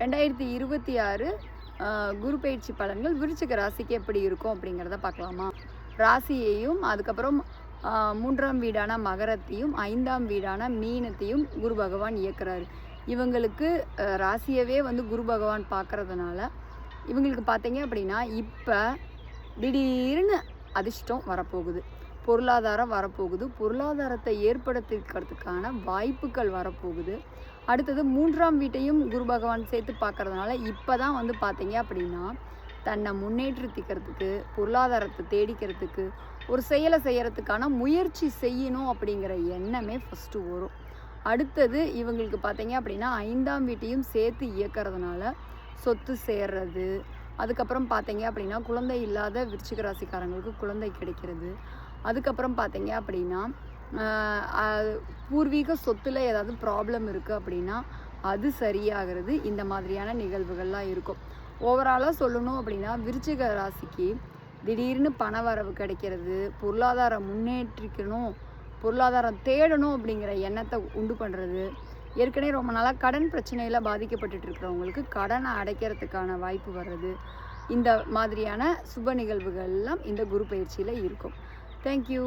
2026 குரு பயிற்சி பலன்கள் விருச்சிக ராசிக்கு எப்படி இருக்கும் அப்படிங்கிறத பார்க்கலாமா? ராசியையும் அதுக்கப்புறம் 3ஆம் வீடான மகரத்தையும் 5ஆம் வீடான மீனத்தையும் குரு பகவான் இயக்குறாரு. இவங்களுக்கு ராசியவே வந்து குரு பகவான் பார்க்கறதுனால இவங்களுக்கு பார்த்தீங்க அப்படின்னா இப்போ திடீர்னு அதிர்ஷ்டம் வரப்போகுது, பொருளாதாரம் வரப்போகுது, பொருளாதாரத்தை ஏற்படுத்திக்கிறதுக்கான வாய்ப்புகள் வரப்போகுது. அடுத்தது 3ஆம் வீட்டையும் குரு பகவான் சேர்த்து பார்க்கறதுனால இப்போ தான் வந்து பார்த்தீங்க அப்படின்னா தன்னை முன்னேற்றிக்கிறதுக்கு, பொருளாதாரத்தை தேடிக்கிறதுக்கு, ஒரு செயலை செய்கிறதுக்கான முயற்சி செய்யணும் அப்படிங்கிற எண்ணமே ஃபஸ்ட்டு வரும். அடுத்தது இவங்களுக்கு பார்த்தீங்க அப்படின்னா 5ஆம் வீட்டையும் சேர்த்து இயக்கிறதுனால சொத்து சேர்றது, அதுக்கப்புறம் பார்த்தீங்க அப்படின்னா குழந்தை இல்லாத விருச்சிக ராசிக்காரங்களுக்கு குழந்தை கிடைக்கிறது, அதுக்கப்புறம் பார்த்தீங்க அப்படின்னா பூர்வீக சொத்தில் ஏதாவது ப்ராப்ளம் இருக்குது அப்படின்னா அது சரியாகிறது. இந்த மாதிரியான நிகழ்வுகள்லாம் இருக்கும். ஓவராலாக சொல்லணும் அப்படின்னா விருச்சிக ராசிக்கு திடீர்னு பண வரவு கிடைக்கிறது, பொருளாதாரம் முன்னேற்றிக்கணும், பொருளாதாரம் தேடணும் அப்படிங்கிற எண்ணத்தை உண்டு பண்ணுறது, ஏற்கனவே ரொம்ப நாளாக கடன் பிரச்சனையில் பாதிக்கப்பட்டுட்டு இருக்கிறவங்களுக்கு கடனை அடைக்கிறதுக்கான வாய்ப்பு வர்றது, இந்த மாதிரியான சுப நிகழ்வுகள்லாம் இந்த குரு பயிற்சியில் இருக்கும். தேங்க்யூ.